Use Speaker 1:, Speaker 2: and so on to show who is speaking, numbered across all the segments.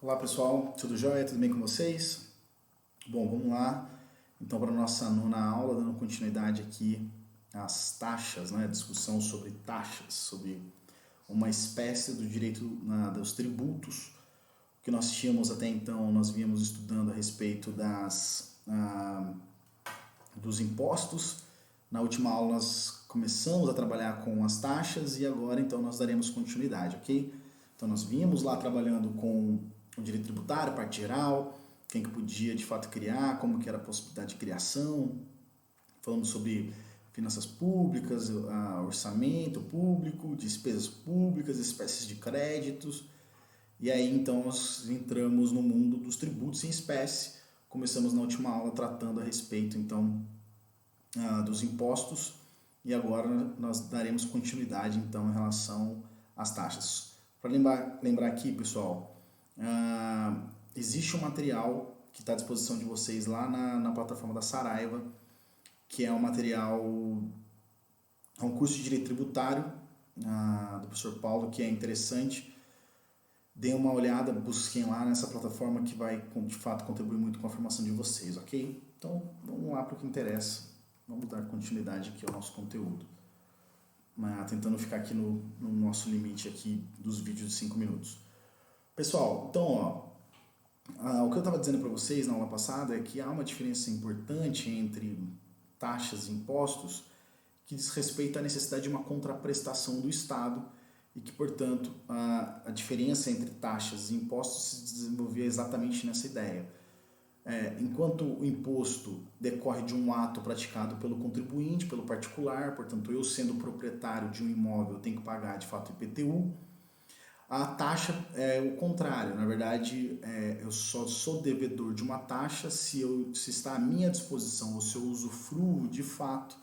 Speaker 1: Olá pessoal, tudo jóia? Tudo bem com vocês? Bom, vamos lá. Então, para a nossa nona aula, dando continuidade aqui às taxas, né? Discussão sobre taxas, sobre uma espécie do direito dos tributos. O que nós tínhamos até então, nós víamos estudando a respeito dos impostos. Na última aula nós começamos a trabalhar com as taxas e agora então nós daremos continuidade, ok? Então nós vimos lá trabalhando com o direito tributário, parte geral, quem que podia de fato criar, como que era a possibilidade de criação, falando sobre finanças públicas, orçamento público, despesas públicas, espécies de créditos. E aí então nós entramos no mundo dos tributos em espécie. Começamos na última aula tratando a respeito então dos impostos e agora nós daremos continuidade então em relação às taxas. Para lembrar aqui, pessoal, existe um material que está à disposição de vocês lá na plataforma da Saraiva, que é um material, é um curso de Direito Tributário do professor Paulo, que é interessante. Deem uma olhada, busquem lá nessa plataforma que vai de fato contribuir muito com a formação de vocês, ok? Então vamos lá para o que interessa, vamos dar continuidade aqui ao nosso conteúdo. Tentando ficar aqui no nosso limite aqui dos vídeos de 5 minutos. Pessoal, então o que eu estava dizendo para vocês na aula passada é que há uma diferença importante entre taxas e impostos que diz respeito à necessidade de uma contraprestação do Estado e que, portanto, a diferença entre taxas e impostos se desenvolvia exatamente nessa ideia. Enquanto o imposto decorre de um ato praticado pelo contribuinte, pelo particular, portanto, eu sendo proprietário de um imóvel tenho que pagar de fato IPTU, a taxa é o contrário, na verdade eu só sou devedor de uma taxa se está à minha disposição ou se eu usufruo de fato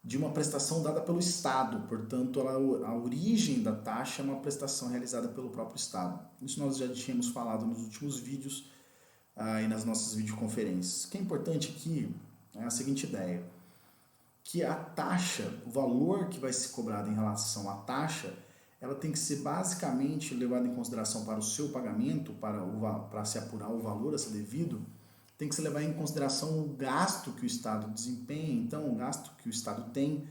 Speaker 1: de uma prestação dada pelo Estado, portanto a origem da taxa é uma prestação realizada pelo próprio Estado. Isso nós já tínhamos falado nos últimos vídeos e nas nossas videoconferências. O que é importante aqui é a seguinte ideia, que a taxa, o valor que vai ser cobrado em relação à taxa, ela tem que ser basicamente levada em consideração para o seu pagamento, para se apurar o valor a ser devido, tem que se levar em consideração o gasto que o Estado desempenha, então o gasto que o Estado tem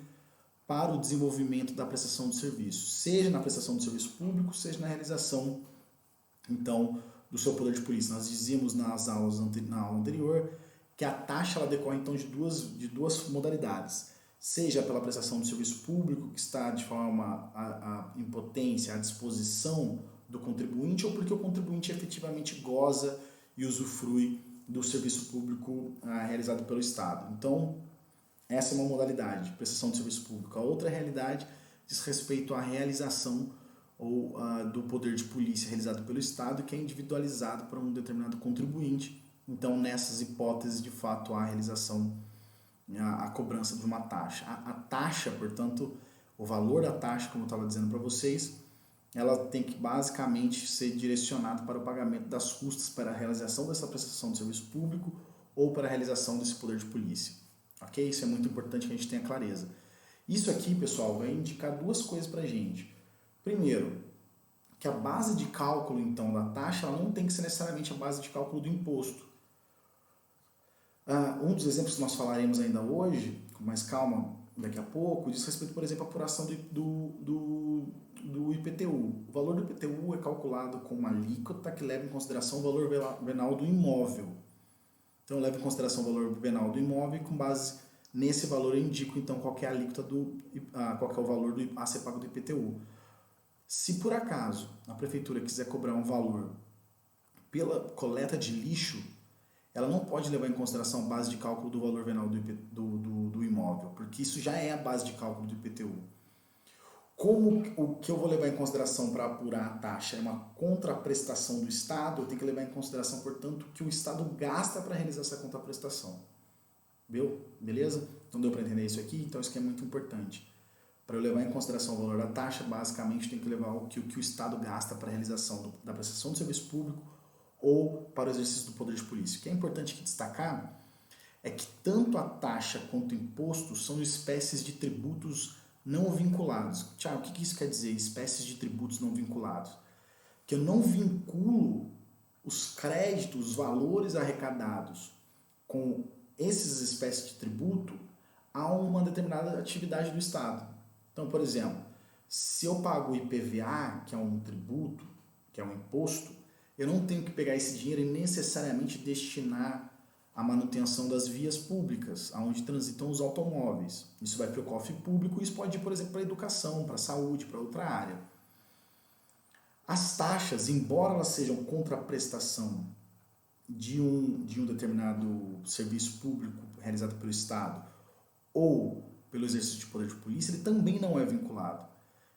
Speaker 1: para o desenvolvimento da prestação de serviço, seja na prestação de serviço público, seja na realização, então, do seu poder de polícia. Nós dizíamos na aula anterior que a taxa ela decorre então de duas modalidades, seja pela prestação de serviço público, que está de forma em potência à disposição do contribuinte, ou porque o contribuinte efetivamente goza e usufrui do serviço público realizado pelo Estado. Então, essa é uma modalidade de prestação de serviço público. A outra realidade diz respeito à realização ou do poder de polícia realizado pelo Estado, que é individualizado para um determinado contribuinte. Então, nessas hipóteses, de fato, há a realização, a cobrança de uma taxa. A taxa, portanto, o valor da taxa, como eu estava dizendo para vocês, ela tem que basicamente ser direcionada para o pagamento das custas para a realização dessa prestação de serviço público ou para a realização desse poder de polícia. Ok? Isso é muito importante que a gente tenha clareza. Isso aqui, pessoal, vai indicar duas coisas para a gente. Primeiro, que a base de cálculo, então, da taxa, ela não tem que ser necessariamente a base de cálculo do imposto. Um dos exemplos que nós falaremos ainda hoje, com mais calma daqui a pouco, diz respeito, por exemplo, à apuração do IPTU. O valor do IPTU é calculado com uma alíquota que leva em consideração o valor venal do imóvel. Então, eu levo em consideração o valor venal do imóvel e, com base nesse valor, eu indico, então, qual é a alíquota qual é o valor a ser pago do IPTU. Se, por acaso, a prefeitura quiser cobrar um valor pela coleta de lixo, ela não pode levar em consideração a base de cálculo do valor venal do imóvel, porque isso já é a base de cálculo do IPTU. Como o que eu vou levar em consideração para apurar a taxa é uma contraprestação do Estado, eu tenho que levar em consideração, portanto, o que o Estado gasta para realizar essa contraprestação. Beleza? Então deu para entender isso aqui? Então isso aqui é muito importante. Para eu levar em consideração o valor da taxa, basicamente tem que levar o que o Estado gasta para a realização da prestação de serviço público ou para o exercício do poder de polícia. O que é importante aqui destacar é que tanto a taxa quanto o imposto são espécies de tributos não vinculados. Tiago, o que isso quer dizer, espécies de tributos não vinculados? Que eu não vinculo os créditos, os valores arrecadados com essas espécies de tributo a uma determinada atividade do Estado. Então, por exemplo, se eu pago o IPVA, que é um tributo, que é um imposto, eu não tenho que pegar esse dinheiro e necessariamente destinar à manutenção das vias públicas, onde transitam os automóveis. Isso vai para o cofre público e isso pode ir, por exemplo, para a educação, para a saúde, para outra área. As taxas, embora elas sejam contraprestação de um determinado serviço público realizado pelo Estado ou pelo exercício de poder de polícia, ele também não é vinculado.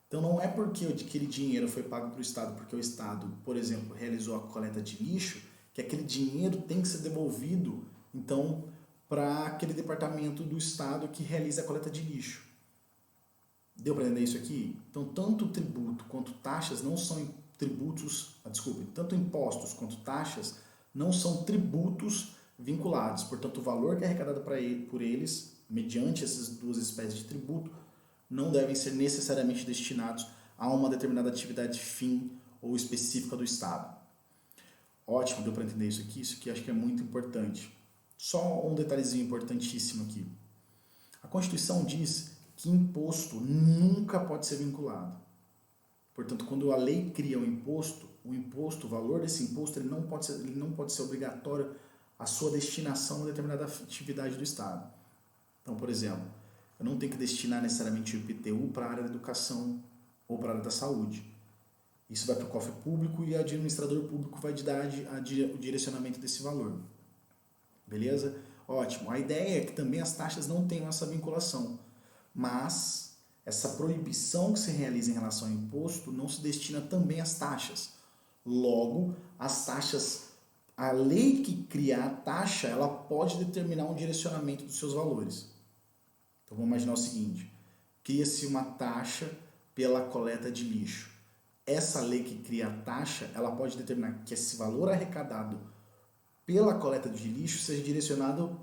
Speaker 1: Então não é porque aquele dinheiro foi pago para o Estado porque o Estado, por exemplo, realizou a coleta de lixo, que aquele dinheiro tem que ser devolvido, então, para aquele departamento do Estado que realiza a coleta de lixo. Deu para entender isso aqui? Então, tanto tributo quanto taxas não são tributos, tanto impostos quanto taxas não são tributos vinculados. Portanto, o valor que é arrecadado por eles, mediante essas duas espécies de tributo, não devem ser necessariamente destinados a uma determinada atividade fim ou específica do Estado. Ótimo, deu para entender isso aqui acho que é muito importante. Só um detalhezinho importantíssimo aqui. A Constituição diz que imposto nunca pode ser vinculado. Portanto, quando a lei cria o imposto, o valor desse imposto, ele não pode ser obrigatório a sua destinação a determinada atividade do Estado. Então, por exemplo, eu não tenho que destinar necessariamente o IPTU para a área da educação ou para a área da saúde. Isso vai para o cofre público e o administrador público vai dar o direcionamento desse valor. Beleza? Ótimo. A ideia é que também as taxas não tenham essa vinculação, mas essa proibição que se realiza em relação ao imposto não se destina também às taxas. Logo, as taxas, a lei que cria a taxa, ela pode determinar um direcionamento dos seus valores. Então vamos imaginar o seguinte, cria-se uma taxa pela coleta de lixo. Essa lei que cria a taxa, ela pode determinar que esse valor arrecadado pela coleta de lixo seja direcionado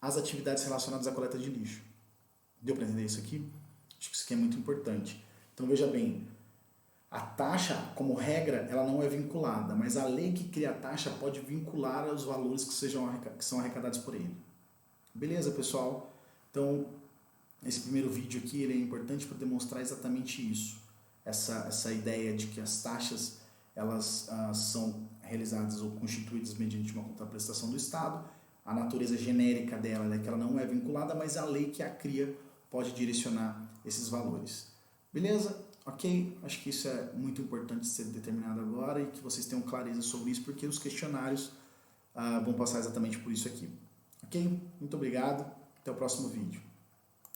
Speaker 1: às atividades relacionadas à coleta de lixo. Deu para entender isso aqui? Acho que isso aqui é muito importante. Então veja bem, a taxa, como regra, ela não é vinculada, mas a lei que cria a taxa pode vincular os valores que são arrecadados por ele. Beleza, pessoal? Então, esse primeiro vídeo aqui ele é importante para demonstrar exatamente isso. Essa ideia de que as taxas elas são realizadas ou constituídas mediante uma contraprestação do Estado. A natureza genérica dela é que ela não é vinculada, mas a lei que a cria pode direcionar esses valores. Beleza? Ok? Acho que isso é muito importante ser determinado agora e que vocês tenham clareza sobre isso, porque os questionários vão passar exatamente por isso aqui. Ok? Muito obrigado. Até o próximo vídeo.